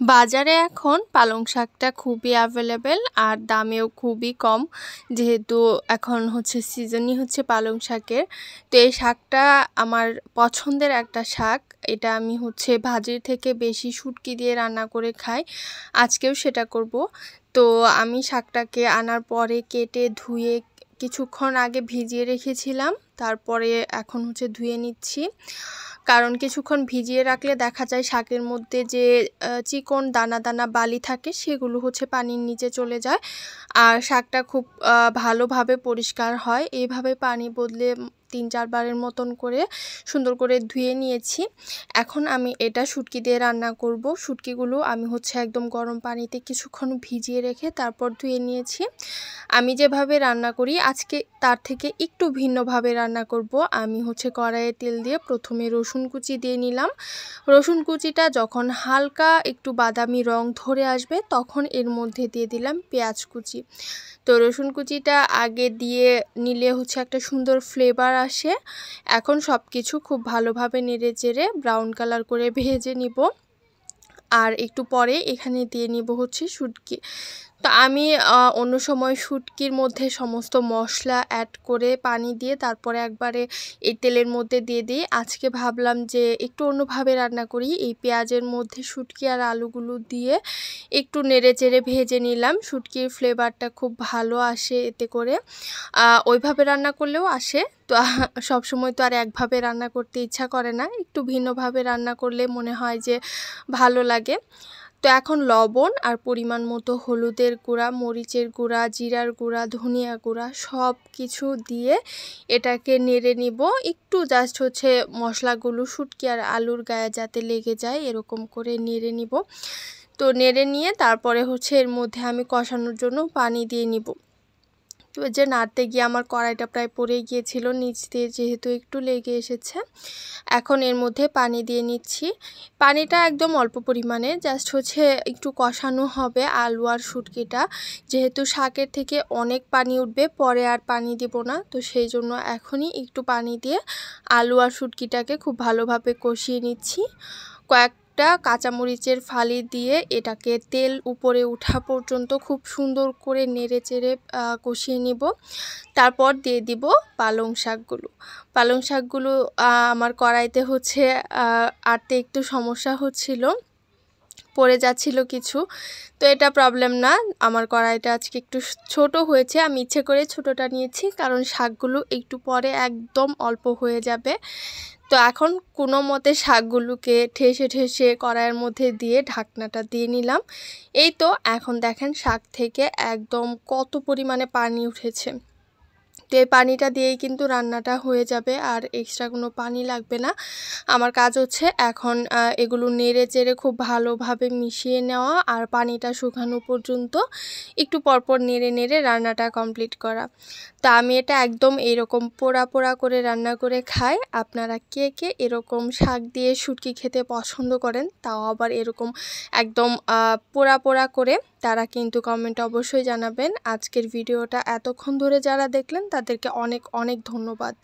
বাজারে এখন পালং শাকটা খুবই অ্যাভেলেবেল আর দামেও খুবই কম, যেহেতু এখন হচ্ছে সিজনই হচ্ছে পালং শাকের। তো এই শাকটা আমার পছন্দের একটা শাক। এটা আমি হচ্ছে ভাজির থেকে বেশি শুটকি দিয়ে রান্না করে খাই। আজকেও সেটা করব। তো আমি শাকটাকে আনার পরে কেটে ধুয়ে কিছুক্ষণ আগে ভিজিয়ে রেখেছিলাম, তারপরে এখন হচ্ছে ধুয়ে নিচ্ছি। কারণ কিছুক্ষণ ভিজিয়ে রাখলে দেখা যায় শাকের মধ্যে যে চিকন দানা দানা বালি থাকে সেগুলো হচ্ছে পানির নিচে চলে যায়, আর শাকটা খুব ভালোভাবে পরিষ্কার হয়। এইভাবে পানি বদলে 3-4 বারের মতন করে সুন্দর করে ধুয়ে নিয়েছি। এখন আমি এটা শুটকি দিয়ে রান্না করব। শুটকিগুলো আমি হচ্ছে একদম গরম পানিতে কিছুক্ষণ ভিজিয়ে রেখে তারপর ধুয়ে নিয়েছি। আমি যেভাবে রান্না করি আজকে তার থেকে একটু ভিন্নভাবে রান্না করব। আমি হচ্ছে কড়াইয়ে তেল দিয়ে প্রথমে রসুন কুচি দিয়ে নিলাম। রসুন কুচিটা যখন হালকা একটু বাদামি রং ধরে আসবে তখন এর মধ্যে দিয়ে দিলাম পেঁয়াজ কুচি। তো রসুন কুচিটা আগে দিয়ে নিলে হচ্ছে একটা সুন্দর ফ্লেভার আসে। এখন সব কিছু খুব ভালোভাবে নেড়ে চেড়ে ব্রাউন কালার করে ভেজে নিব। আর একটু পরে এখানে দিয়ে নিব হচ্ছে শুটকি। তো আমি অন্য সময় শুটকির মধ্যে সমস্ত মশলা অ্যাড করে পানি দিয়ে তারপরে একবারে এই তেলের মধ্যে দিয়ে দিই। আজকে ভাবলাম যে একটু অন্যভাবে রান্না করি। এই পেঁয়াজের মধ্যে শুটকি আর আলুগুলো দিয়ে একটু নেড়েচেড়ে ভেজে নিলাম। শুটকির ফ্লেভারটা খুব ভালো আসে এতে করে। ওইভাবে রান্না করলেও আসে। তো সবসময় তো আর একভাবে রান্না করতে ইচ্ছা করে না, একটু ভিন্নভাবে রান্না করলে মনে হয় যে ভালো লাগে। তো এখন লবণ আর পরিমাণ মতো হলুদের গুঁড়া, মরিচের গুঁড়া, জিরার গুঁড়া, ধনিয়া গুঁড়া সব কিছু দিয়ে এটাকে নেড়ে নিব। একটু জাস্ট হচ্ছে মশলাগুলো শুটকি আর আলুর গায়ে যাতে লেগে যায় এরকম করে নেড়ে নিব। তো নেড়ে নিয়ে তারপরে হচ্ছে এর মধ্যে আমি কষানোর জন্য পানি দিয়ে নিব। তো যে নাড়তে গিয়ে আমার কড়াইটা প্রায় পড়ে গিয়েছিল নিচ দিয়ে, যেহেতু একটু লেগে এসেছে। এখন এর মধ্যে পানি দিয়ে নিচ্ছি। পানিটা একদম অল্প পরিমাণে, জাস্ট হচ্ছে একটু কষানো হবে আলু আর শুটকিটা। যেহেতু শাকের থেকে অনেক পানি উঠবে, পরে আর পানি দিব না, তো সেই জন্য এখনই একটু পানি দিয়ে আলু আর শুটকিটাকে খুব ভালোভাবে কষিয়ে নিচ্ছি। কয়েকটা কাঁচামরিচের ফালি দিয়ে এটাকে তেল উপরে ওঠা পর্যন্ত খুব সুন্দর করে নেড়ে চেড়ে কষিয়ে নিব। তারপর দিয়ে দিব পালং শাকগুলো। পালং শাকগুলো আমার কড়াইতে হচ্ছে আটতে একটু সমস্যা হচ্ছিল, পড়ে যাচ্ছিল কিছু। তো এটা প্রবলেম না, আমার কড়াইটা আজকে একটু ছোট হয়েছে। আমি ইচ্ছে করে ছোটটা নিয়েছি কারণ শাকগুলো একটু পরে একদম অল্প হয়ে যাবে। তো এখন কোনো মতে শাকগুলোকে ঠেসে ঠেসে কড়াইয়ের মধ্যে দিয়ে ঢাকনাটা দিয়ে নিলাম। এই তো এখন দেখেন শাক থেকে একদম কত পরিমাণে পানি উঠেছে। তো এই পানিটা দিয়েই কিন্তু রান্নাটা হয়ে যাবে, আর এক্সট্রা কোনো পানি লাগবে না। আমার কাজ হচ্ছে এখন এগুলো নেড়ে চেড়ে খুব ভালোভাবে মিশিয়ে নেওয়া আর পানিটা শুকানো পর্যন্ত একটু পরপর নেড়ে নেড়ে রান্নাটা কমপ্লিট করা। তা আমি এটা একদম এরকম পোড়া পোড়া করে রান্না করে খাই। আপনারা কে কে এরকম শাক দিয়ে শুটকি খেতে পছন্দ করেন, তাও আবার এরকম একদম পোড়া পোড়া করে, তারা কিন্তু কমেন্টে অবশ্যই জানাবেন। আজকের ভিডিওটা এতক্ষণ ধরে যারা দেখলেন তাদেরকে অনেক অনেক ধন্যবাদ।